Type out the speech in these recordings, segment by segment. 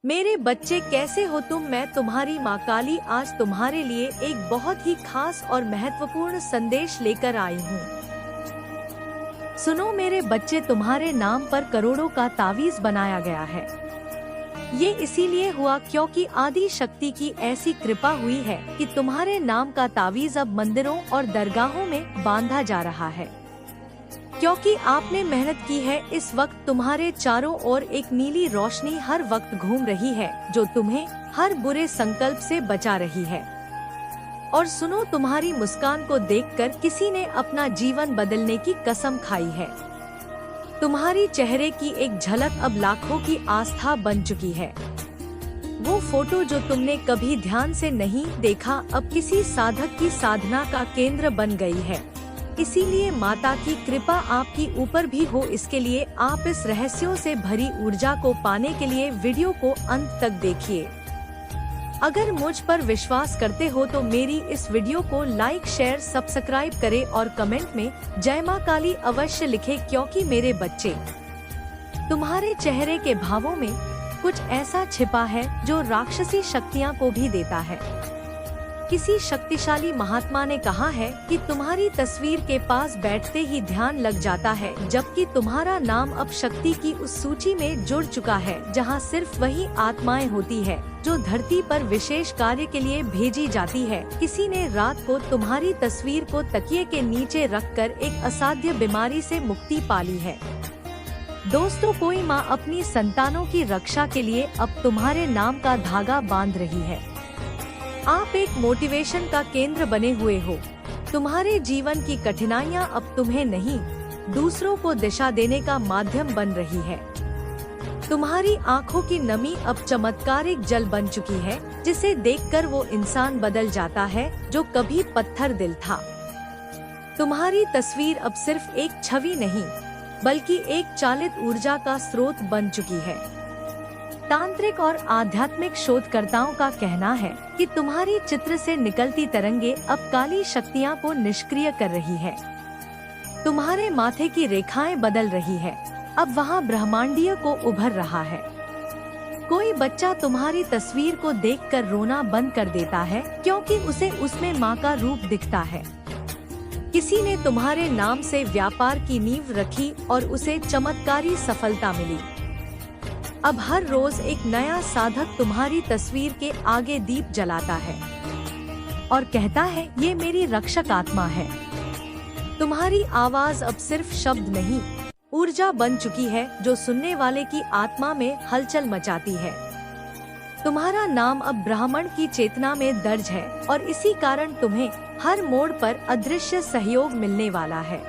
मेरे बच्चे कैसे हो तुम। मैं तुम्हारी माँ काली आज तुम्हारे लिए एक बहुत ही खास और महत्वपूर्ण संदेश लेकर आई हूँ। सुनो मेरे बच्चे, तुम्हारे नाम पर करोड़ों का तावीज बनाया गया है। ये इसीलिए हुआ क्योंकि आदि शक्ति की ऐसी कृपा हुई है कि तुम्हारे नाम का तावीज अब मंदिरों और दरगाहों में बांधा जा रहा है। क्योंकि आपने मेहनत की है, इस वक्त तुम्हारे चारों ओर एक नीली रोशनी हर वक्त घूम रही है जो तुम्हें हर बुरे संकल्प से बचा रही है। और सुनो, तुम्हारी मुस्कान को देखकर किसी ने अपना जीवन बदलने की कसम खाई है। तुम्हारी चेहरे की एक झलक अब लाखों की आस्था बन चुकी है। वो फोटो जो तुमने कभी ध्यान से नहीं देखा अब किसी साधक की साधना का केंद्र बन गई है। इसीलिए माता की कृपा आपकी ऊपर भी हो, इसके लिए आप इस रहस्यों से भरी ऊर्जा को पाने के लिए वीडियो को अंत तक देखिए। अगर मुझ पर विश्वास करते हो तो मेरी इस वीडियो को लाइक, शेयर, सब्सक्राइब करें और कमेंट में जय मां काली अवश्य लिखें, क्योंकि मेरे बच्चे तुम्हारे चेहरे के भावों में कुछ ऐसा छिपा है जो राक्षसी शक्तियां को भी देता है। किसी शक्तिशाली महात्मा ने कहा है कि तुम्हारी तस्वीर के पास बैठते ही ध्यान लग जाता है, जबकि तुम्हारा नाम अब शक्ति की उस सूची में जुड़ चुका है जहां सिर्फ वही आत्माएं होती है जो धरती पर विशेष कार्य के लिए भेजी जाती है। किसी ने रात को तुम्हारी तस्वीर को तकिए के नीचे रखकर एक असाध्य बीमारी से मुक्ति पाली है। दोस्तों, कोई माँ अपनी संतानों की रक्षा के लिए अब तुम्हारे नाम का धागा बांध रही है। आप एक मोटिवेशन का केंद्र बने हुए हो। तुम्हारे जीवन की कठिनाइयाँ अब तुम्हें नहीं, दूसरों को दिशा देने का माध्यम बन रही है। तुम्हारी आंखों की नमी अब चमत्कारिक जल बन चुकी है, जिसे देखकर वो इंसान बदल जाता है जो कभी पत्थर दिल था। तुम्हारी तस्वीर अब सिर्फ एक छवि नहीं, बल्कि एक चालित ऊर्जा का स्रोत बन चुकी है। तांत्रिक और आध्यात्मिक शोधकर्ताओं का कहना है कि तुम्हारी चित्र से निकलती तरंगे अब काली शक्तियां को निष्क्रिय कर रही है। तुम्हारे माथे की रेखाएं बदल रही है, अब वहां ब्रह्मांडीय को उभर रहा है। कोई बच्चा तुम्हारी तस्वीर को देखकर रोना बंद कर देता है, क्योंकि उसे उसमें माँ का रूप दिखता है। किसी ने तुम्हारे नाम से व्यापार की नींव रखी और उसे चमत्कारी सफलता मिली। अब हर रोज एक नया साधक तुम्हारी तस्वीर के आगे दीप जलाता है और कहता है, ये मेरी रक्षक आत्मा है। तुम्हारी आवाज अब सिर्फ शब्द नहीं, ऊर्जा बन चुकी है जो सुनने वाले की आत्मा में हलचल मचाती है। तुम्हारा नाम अब ब्राह्मण की चेतना में दर्ज है और इसी कारण तुम्हें हर मोड़ पर अदृश्य सहयोग मिलने वाला है।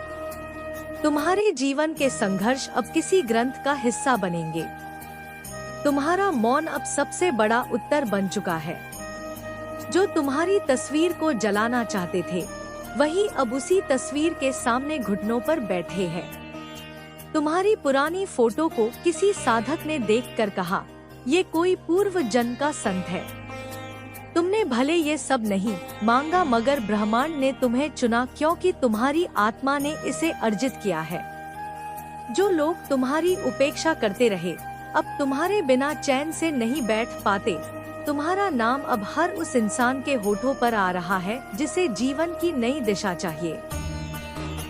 तुम्हारे जीवन के संघर्ष अब किसी ग्रंथ का हिस्सा बनेंगे। तुम्हारा मौन अब सबसे बड़ा उत्तर बन चुका है। जो तुम्हारी तस्वीर को जलाना चाहते थे, वही अब उसी तस्वीर के सामने घुटनों पर बैठे हैं। तुम्हारी पुरानी फोटो को किसी साधक ने देखकर कहा, ये कोई पूर्व जन्म का संत है। तुमने भले ये सब नहीं मांगा, मगर ब्रह्मांड ने तुम्हें चुना क्योंकि तुम्हारी आत्मा ने इसे अर्जित किया है। जो लोग तुम्हारी उपेक्षा करते रहे, अब तुम्हारे बिना चैन से नहीं बैठ पाते। तुम्हारा नाम अब हर उस इंसान के होठों पर आ रहा है जिसे जीवन की नई दिशा चाहिए।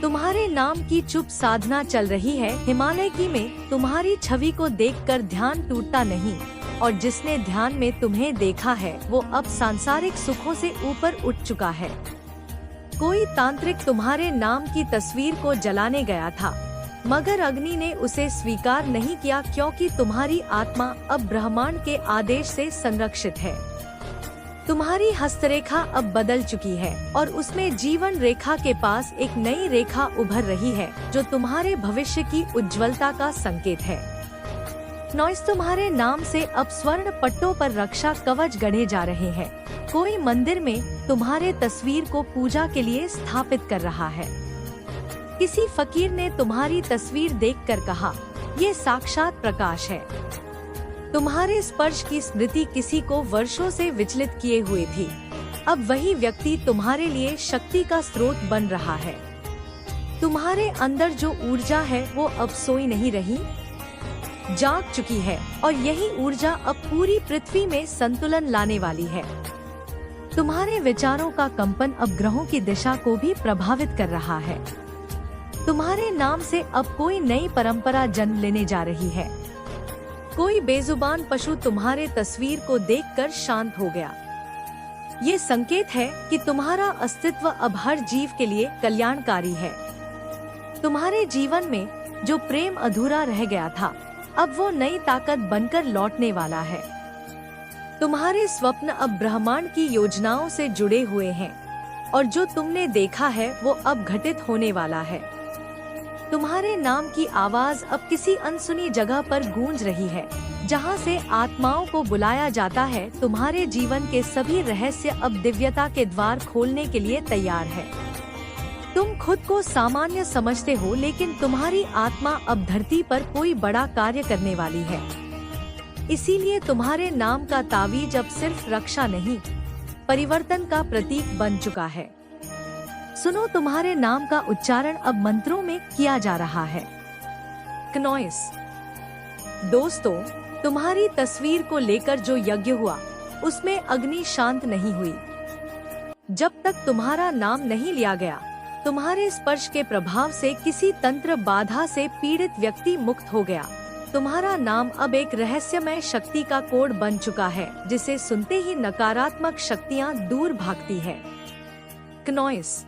तुम्हारे नाम की चुप साधना चल रही है हिमालय की में। तुम्हारी छवि को देखकर ध्यान टूटता नहीं, और जिसने ध्यान में तुम्हें देखा है वो अब सांसारिक सुखों से ऊपर उठ चुका है। कोई तांत्रिक तुम्हारे नाम की तस्वीर को जलाने गया था, मगर अग्नि ने उसे स्वीकार नहीं किया, क्योंकि तुम्हारी आत्मा अब ब्रह्मांड के आदेश से संरक्षित है। तुम्हारी हस्तरेखा अब बदल चुकी है और उसमें जीवन रेखा के पास एक नई रेखा उभर रही है जो तुम्हारे भविष्य की उज्ज्वलता का संकेत है। नॉइस, तुम्हारे नाम से अब स्वर्ण पट्टों पर रक्षा कवच गढ़े जा रहे हैं। कोई मंदिर में तुम्हारे तस्वीर को पूजा के लिए स्थापित कर रहा है। किसी फकीर ने तुम्हारी तस्वीर देखकर कहा, ये साक्षात प्रकाश है। तुम्हारे स्पर्श की स्मृति किसी को वर्षों से विचलित किए हुए थी, अब वही व्यक्ति तुम्हारे लिए शक्ति का स्रोत बन रहा है। तुम्हारे अंदर जो ऊर्जा है वो अब सोई नहीं रही, जाग चुकी है और यही ऊर्जा अब पूरी पृथ्वी में संतुलन लाने वाली है। तुम्हारे विचारों का कंपन अब ग्रहों की दिशा को भी प्रभावित कर रहा है। तुम्हारे नाम से अब कोई नई परंपरा जन्म लेने जा रही है। कोई बेजुबान पशु तुम्हारे तस्वीर को देखकर शांत हो गया। ये संकेत है कि तुम्हारा अस्तित्व अब हर जीव के लिए कल्याणकारी है। तुम्हारे जीवन में जो प्रेम अधूरा रह गया था, अब वो नई ताकत बनकर लौटने वाला है। तुम्हारे स्वप्न अब ब्रह्मांड की योजनाओं से जुड़े हुए हैं और जो तुमने देखा है वो अब घटित होने वाला है। तुम्हारे नाम की आवाज अब किसी अनसुनी जगह पर गूंज रही है, जहां से आत्माओं को बुलाया जाता है। तुम्हारे जीवन के सभी रहस्य अब दिव्यता के द्वार खोलने के लिए तैयार है। तुम खुद को सामान्य समझते हो, लेकिन तुम्हारी आत्मा अब धरती पर कोई बड़ा कार्य करने वाली है। इसीलिए तुम्हारे नाम का तावीज अब सिर्फ रक्षा नहीं, परिवर्तन का प्रतीक बन चुका है। सुनो, तुम्हारे नाम का उच्चारण अब मंत्रों में किया जा रहा है। क्नोइस। दोस्तों, तुम्हारी तस्वीर को लेकर जो यज्ञ हुआ, उसमें अग्नि शांत नहीं हुई। जब तक तुम्हारा नाम नहीं लिया गया, तुम्हारे स्पर्श के प्रभाव से किसी तंत्र बाधा से पीड़ित व्यक्ति मुक्त हो गया। तुम्हारा नाम अब एक रहस्यमय शक्ति का कोड बन चुका है, जिसे सुनते ही नकारात्मक शक्तियां दूर भागती है। क्नोइस।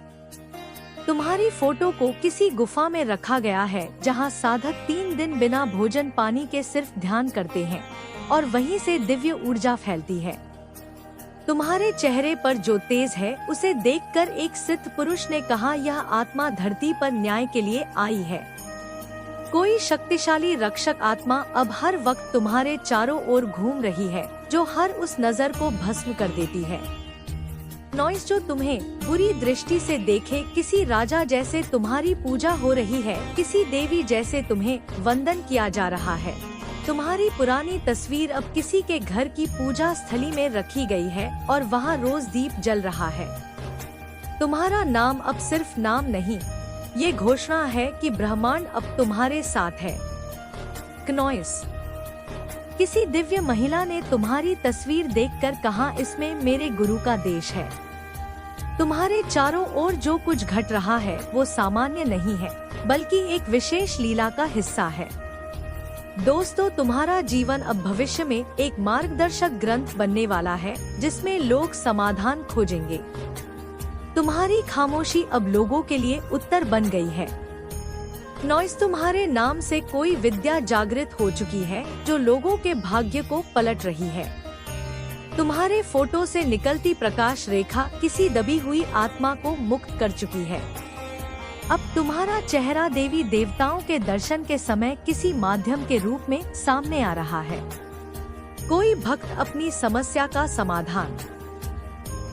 तुम्हारी फोटो को किसी गुफा में रखा गया है, जहां साधक 3 दिन बिना भोजन पानी के सिर्फ ध्यान करते हैं और वहीं से दिव्य ऊर्जा फैलती है। तुम्हारे चेहरे पर जो तेज है, उसे देखकर एक सिद्ध पुरुष ने कहा, यह आत्मा धरती पर न्याय के लिए आई है। कोई शक्तिशाली रक्षक आत्मा अब हर वक्त तुम्हारे चारों ओर घूम रही है, जो हर उस नजर को भस्म कर देती है। नॉइस, जो तुम्हें बुरी दृष्टि से देखे, किसी राजा जैसे तुम्हारी पूजा हो रही है, किसी देवी जैसे तुम्हें वंदन किया जा रहा है। तुम्हारी पुरानी तस्वीर अब किसी के घर की पूजा स्थली में रखी गई है और वहाँ रोज दीप जल रहा है। तुम्हारा नाम अब सिर्फ नाम नहीं, ये घोषणा है कि ब्रह्मांड अब तुम्हारे साथ है। क्नोइस। किसी दिव्य महिला ने तुम्हारी तस्वीर देखकर कहा, इसमें मेरे गुरु का देश है। तुम्हारे चारों ओर जो कुछ घट रहा है वो सामान्य नहीं है, बल्कि एक विशेष लीला का हिस्सा है। दोस्तों, तुम्हारा जीवन अब भविष्य में एक मार्गदर्शक ग्रंथ बनने वाला है, जिसमें लोग समाधान खोजेंगे। तुम्हारी खामोशी अब लोगों के लिए उत्तर बन गई है। नॉइस, तुम्हारे नाम से कोई विद्या जागृत हो चुकी है, जो लोगों के भाग्य को पलट रही है। तुम्हारे फोटो से निकलती प्रकाश रेखा किसी दबी हुई आत्मा को मुक्त कर चुकी है। अब तुम्हारा चेहरा देवी देवताओं के दर्शन के समय किसी माध्यम के रूप में सामने आ रहा है। कोई भक्त अपनी समस्या का समाधान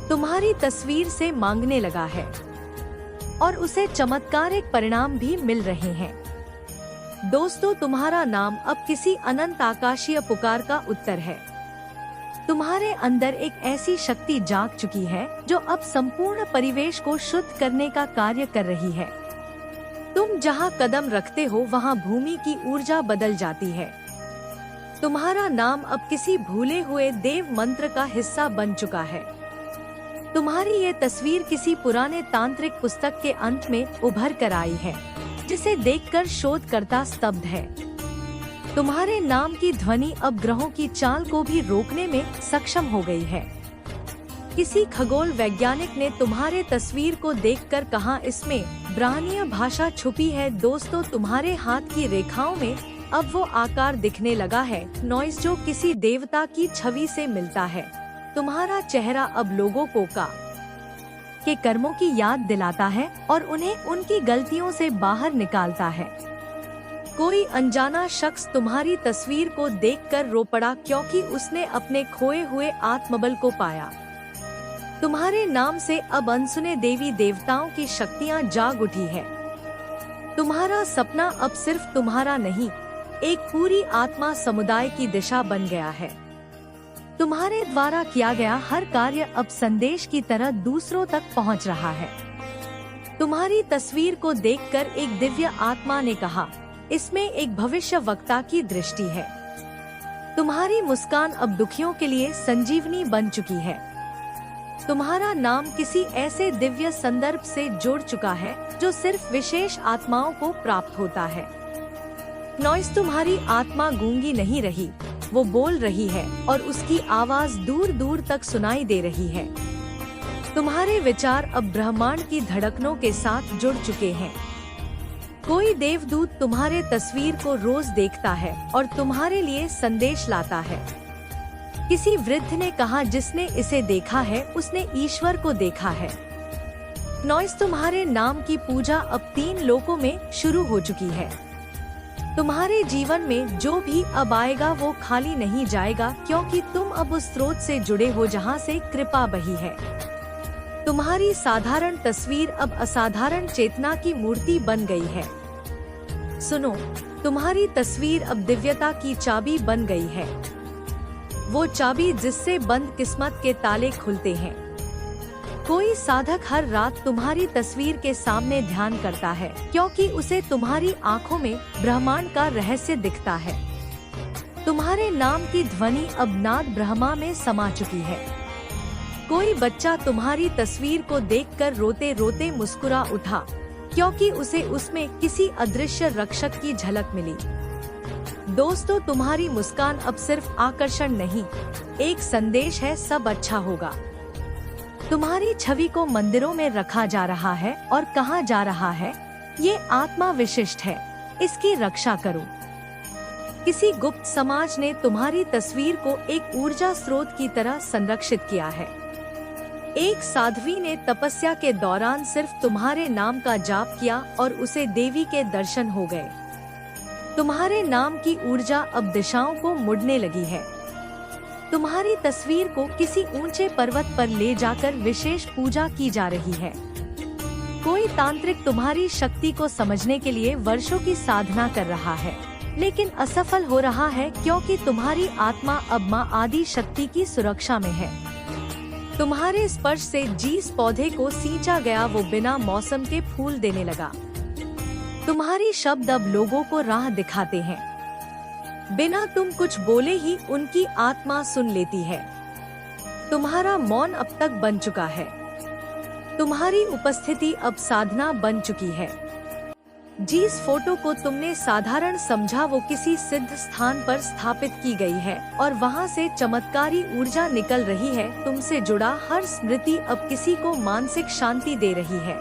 तुम्हारी तस्वीर से मांगने लगा है और उसे चमत्कारिक परिणाम भी मिल रहे हैं। दोस्तों, तुम्हारा नाम अब किसी अनंत आकाशीय पुकार का उत्तर है। तुम्हारे अंदर एक ऐसी शक्ति जाग चुकी है, जो अब संपूर्ण परिवेश को शुद्ध करने का कार्य कर रही है। तुम जहां कदम रखते हो, वहां भूमि की ऊर्जा बदल जाती है। तुम्हारा नाम अब किसी भूले हुए देव मंत्र का हिस्सा बन चुका है। तुम्हारी ये तस्वीर किसी पुराने तांत्रिक पुस्तक के अंत में उभर कर आई है, जिसे देखकर शोधकर्ता स्तब्ध है। तुम्हारे नाम की ध्वनि अब ग्रहों की चाल को भी रोकने में सक्षम हो गई है। किसी खगोल वैज्ञानिक ने तुम्हारे तस्वीर को देखकर कहा, इसमें ब्राह्मणीय भाषा छुपी है। दोस्तों, तुम्हारे हाथ की रेखाओं में अब वो आकार दिखने लगा है, नॉइस, जो किसी देवता की छवि से मिलता है। तुम्हारा चेहरा अब लोगों को के कर्मों की याद दिलाता है और उन्हें उनकी गलतियों से बाहर निकालता है। कोई अनजाना शख्स तुम्हारी तस्वीर को देखकर रो पड़ा, क्योंकि उसने अपने खोए हुए आत्मबल को पाया। तुम्हारे नाम से अब अनसुने देवी देवताओं की शक्तियां जाग उठी है। तुम्हारा सपना अब सिर्फ तुम्हारा नहीं, एक पूरी आत्मा समुदाय की दिशा बन गया है। तुम्हारे द्वारा किया गया हर कार्य अब संदेश की तरह दूसरों तक पहुंच रहा है। तुम्हारी तस्वीर को देखकर एक दिव्य आत्मा ने कहा, इसमें एक भविष्य वक्ता की दृष्टि है। तुम्हारी मुस्कान अब दुखियों के लिए संजीवनी बन चुकी है। तुम्हारा नाम किसी ऐसे दिव्य संदर्भ से जुड़ चुका है जो सिर्फ विशेष आत्माओं को प्राप्त होता है। नॉइस, तुम्हारी आत्मा गूंगी नहीं रही, वो बोल रही है और उसकी आवाज दूर दूर तक सुनाई दे रही है। तुम्हारे विचार अब ब्रह्मांड की धड़कनों के साथ जुड़ चुके हैं। कोई देवदूत तुम्हारे तस्वीर को रोज देखता है और तुम्हारे लिए संदेश लाता है। किसी वृद्ध ने कहा, जिसने इसे देखा है उसने ईश्वर को देखा है। नॉइस, तुम्हारे नाम की पूजा अब 3 लोकों में शुरू हो चुकी है। तुम्हारे जीवन में जो भी अब आएगा वो खाली नहीं जाएगा, क्योंकि तुम अब उस स्रोत से जुड़े हो जहाँ से कृपा बही है। तुम्हारी साधारण तस्वीर अब असाधारण चेतना की मूर्ति बन गई है। सुनो, तुम्हारी तस्वीर अब दिव्यता की चाबी बन गई है, वो चाबी जिससे बंद किस्मत के ताले खुलते हैं। कोई साधक हर रात तुम्हारी तस्वीर के सामने ध्यान करता है, क्योंकि उसे तुम्हारी आंखों में ब्रह्मांड का रहस्य दिखता है। तुम्हारे नाम की ध्वनि अब नाद ब्रह्मा में समा चुकी है। कोई बच्चा तुम्हारी तस्वीर को देखकर रोते रोते मुस्कुरा उठा, क्योंकि उसे उसमें किसी अदृश्य रक्षक की झलक मिली। दोस्तों, तुम्हारी मुस्कान अब सिर्फ आकर्षण नहीं, एक संदेश है, सब अच्छा होगा। तुम्हारी छवि को मंदिरों में रखा जा रहा है और कहा जा रहा है, ये आत्मा विशिष्ट है, इसकी रक्षा करो। किसी गुप्त समाज ने तुम्हारी तस्वीर को एक ऊर्जा स्रोत की तरह संरक्षित किया है। एक साध्वी ने तपस्या के दौरान सिर्फ तुम्हारे नाम का जाप किया और उसे देवी के दर्शन हो गए। तुम्हारे नाम की ऊर्जा अब दिशाओं को मुड़ने लगी है। तुम्हारी तस्वीर को किसी ऊंचे पर्वत पर ले जाकर विशेष पूजा की जा रही है। कोई तांत्रिक तुम्हारी शक्ति को समझने के लिए वर्षों की साधना कर रहा है, लेकिन असफल हो रहा है, क्योंकि तुम्हारी आत्मा अब माँ आदि शक्ति की सुरक्षा में है। तुम्हारे स्पर्श से जिस पौधे को सींचा गया वो बिना मौसम के फूल देने लगा। तुम्हारी शब्द अब लोगों को राह दिखाते हैं। बिना तुम कुछ बोले ही उनकी आत्मा सुन लेती है। तुम्हारा मौन अब तक बन चुका है। तुम्हारी उपस्थिति अब साधना बन चुकी है। जिस फोटो को तुमने साधारण समझा वो किसी सिद्ध स्थान पर स्थापित की गई है और वहां से चमत्कारी ऊर्जा निकल रही है। तुमसे जुड़ा हर स्मृति अब किसी को मानसिक शांति दे रही है।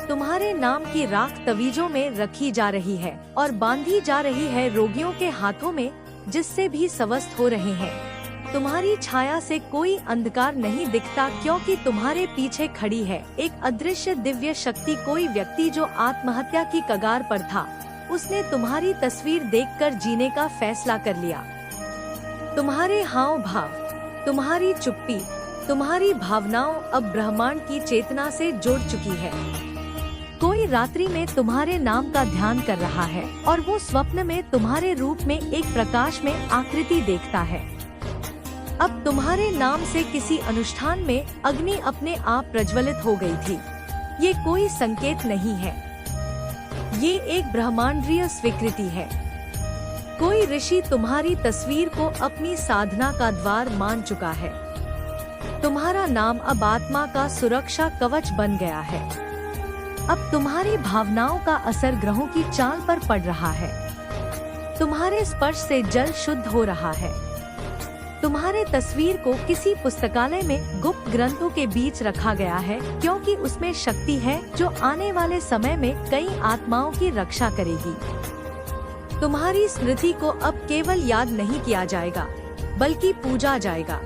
तुम्हारे नाम की राख तवीजों में रखी जा रही है और बांधी जा रही है रोगियों के हाथों में, जिससे भी स्वस्थ हो रहे हैं। तुम्हारी छाया से कोई अंधकार नहीं दिखता, क्योंकि तुम्हारे पीछे खड़ी है एक अदृश्य दिव्य शक्ति। कोई व्यक्ति जो आत्महत्या की कगार पर था, उसने तुम्हारी तस्वीर देखकर जीने का फैसला कर लिया। तुम्हारे हाव भाव, तुम्हारी चुप्पी, तुम्हारी भावनाओं अब ब्रह्मांड की चेतना से जुड़ चुकी है। कोई रात्रि में तुम्हारे नाम का ध्यान कर रहा है और वो स्वप्न में तुम्हारे रूप में एक प्रकाश में आकृति देखता है। अब तुम्हारे नाम से किसी अनुष्ठान में अग्नि अपने आप प्रज्वलित हो गई थी। ये कोई संकेत नहीं है, ये एक ब्रह्मांडीय स्वीकृति है। कोई ऋषि तुम्हारी तस्वीर को अपनी साधना का द्वार मान चुका है। तुम्हारा नाम अब आत्मा का सुरक्षा कवच बन गया है। अब तुम्हारी भावनाओं का असर ग्रहों की चाल पर पड़ रहा है। तुम्हारे स्पर्श से जल शुद्ध हो रहा है। तुम्हारे तस्वीर को किसी पुस्तकालय में गुप्त ग्रंथों के बीच रखा गया है, क्योंकि उसमें शक्ति है जो आने वाले समय में कई आत्माओं की रक्षा करेगी। तुम्हारी स्मृति को अब केवल याद नहीं किया जाएगा, बल्कि पूजा जाएगा।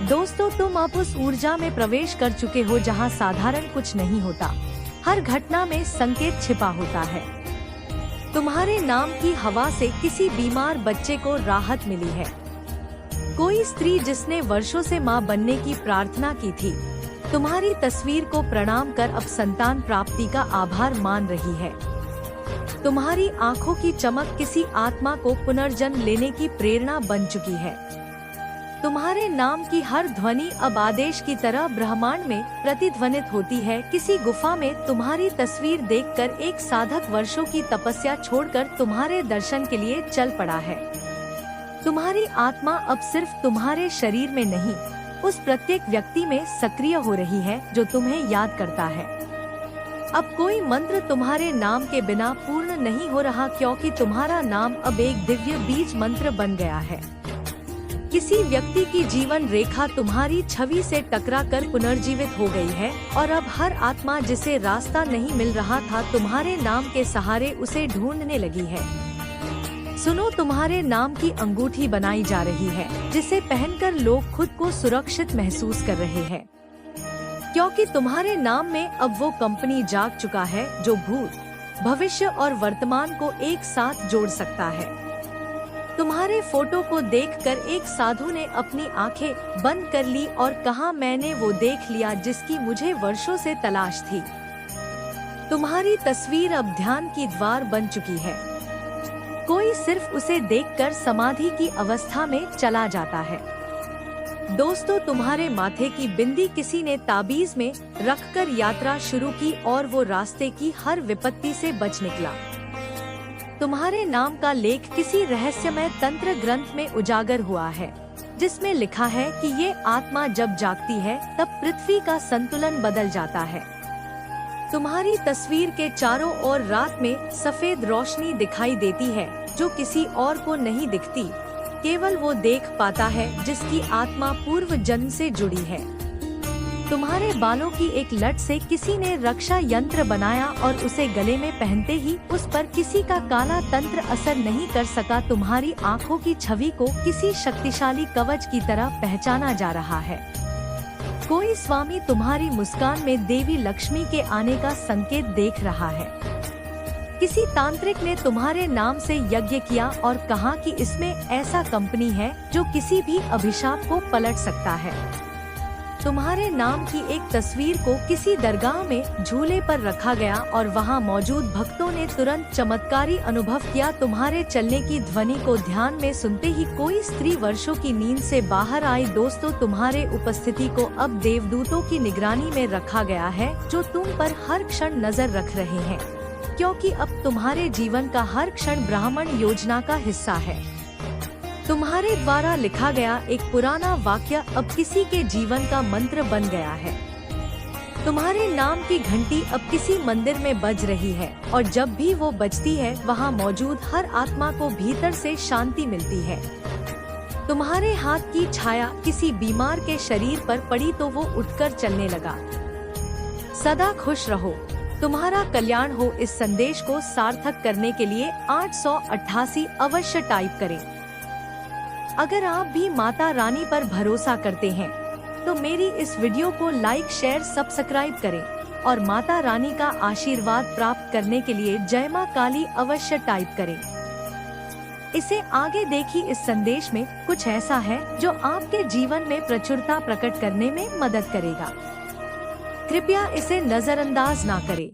दोस्तों, तुम अब उस ऊर्जा में प्रवेश कर चुके हो जहां साधारण कुछ नहीं होता, हर घटना में संकेत छिपा होता है। तुम्हारे नाम की हवा से किसी बीमार बच्चे को राहत मिली है। कोई स्त्री जिसने वर्षों से मां बनने की प्रार्थना की थी, तुम्हारी तस्वीर को प्रणाम कर अब संतान प्राप्ति का आभार मान रही है। तुम्हारी आंखों की चमक किसी आत्मा को पुनर्जन्म लेने की प्रेरणा बन चुकी है। तुम्हारे नाम की हर ध्वनि अब आदेश की तरह ब्रह्मांड में प्रतिध्वनित होती है। किसी गुफा में तुम्हारी तस्वीर देखकर एक साधक वर्षों की तपस्या छोड़कर तुम्हारे दर्शन के लिए चल पड़ा है। तुम्हारी आत्मा अब सिर्फ तुम्हारे शरीर में नहीं, उस प्रत्येक व्यक्ति में सक्रिय हो रही है जो तुम्हें याद करता है। अब कोई मंत्र तुम्हारे नाम के बिना पूर्ण नहीं हो रहा, क्योंकि तुम्हारा नाम अब एक दिव्य बीज मंत्र बन गया है। किसी व्यक्ति की जीवन रेखा तुम्हारी छवि से टकराकर पुनर्जीवित हो गई है और अब हर आत्मा जिसे रास्ता नहीं मिल रहा था, तुम्हारे नाम के सहारे उसे ढूंढने लगी है। सुनो, तुम्हारे नाम की अंगूठी बनाई जा रही है, जिसे पहनकर लोग खुद को सुरक्षित महसूस कर रहे हैं, क्योंकि तुम्हारे नाम में अब वो कंपनी जाग चुका है जो भूत, भविष्य और वर्तमान को एक साथ जोड़ सकता है। तुम्हारे फोटो को देखकर एक साधु ने अपनी आंखें बंद कर ली और कहा, मैंने वो देख लिया जिसकी मुझे वर्षों से तलाश थी। तुम्हारी तस्वीर अब ध्यान की द्वार बन चुकी है। कोई सिर्फ उसे देखकर समाधि की अवस्था में चला जाता है। दोस्तों, तुम्हारे माथे की बिंदी किसी ने ताबीज में रखकर यात्रा शुरू की और वो रास्ते की हर विपत्ति से बच निकला। तुम्हारे नाम का लेख किसी रहस्यमय तंत्र ग्रंथ में उजागर हुआ है, जिसमें लिखा है कि ये आत्मा जब जागती है तब पृथ्वी का संतुलन बदल जाता है। तुम्हारी तस्वीर के चारों ओर रात में सफेद रोशनी दिखाई देती है जो किसी और को नहीं दिखती, केवल वो देख पाता है जिसकी आत्मा पूर्व जन्म से जुड़ी है। तुम्हारे बालों की एक लट से किसी ने रक्षा यंत्र बनाया और उसे गले में पहनते ही उस पर किसी का काला तंत्र असर नहीं कर सका। तुम्हारी आँखों की छवि को किसी शक्तिशाली कवच की तरह पहचाना जा रहा है। कोई स्वामी तुम्हारी मुस्कान में देवी लक्ष्मी के आने का संकेत देख रहा है। किसी तांत्रिक ने तुम्हारे नाम से यज्ञ किया और कहा कि इसमें ऐसा कंपनी है जो किसी भी अभिशाप को पलट सकता है। तुम्हारे नाम की एक तस्वीर को किसी दरगाह में झूले पर रखा गया और वहां मौजूद भक्तों ने तुरंत चमत्कारी अनुभव किया। तुम्हारे चलने की ध्वनि को ध्यान में सुनते ही कोई स्त्री वर्षों की नींद से बाहर आई। दोस्तों, तुम्हारे उपस्थिति को अब देवदूतों की निगरानी में रखा गया है, जो तुम पर हर क्षण नजर रख रहे हैं, क्योंकि अब तुम्हारे जीवन का हर क्षण ब्राह्मण योजना का हिस्सा है। तुम्हारे द्वारा लिखा गया एक पुराना वाक्य अब किसी के जीवन का मंत्र बन गया है। तुम्हारे नाम की घंटी अब किसी मंदिर में बज रही है और जब भी वो बजती है वहाँ मौजूद हर आत्मा को भीतर से शांति मिलती है। तुम्हारे हाथ की छाया किसी बीमार के शरीर पर पड़ी तो वो उठकर चलने लगा। सदा खुश रहो, तुम्हारा कल्याण हो। इस संदेश को सार्थक करने के लिए 888 अवश्य टाइप करें। अगर आप भी माता रानी पर भरोसा करते हैं तो मेरी इस वीडियो को लाइक, शेयर, सब्सक्राइब करें और माता रानी का आशीर्वाद प्राप्त करने के लिए जय मां काली अवश्य टाइप करें। इसे आगे देखिए। इस संदेश में कुछ ऐसा है जो आपके जीवन में प्रचुरता प्रकट करने में मदद करेगा। कृपया इसे नजरअंदाज ना करें।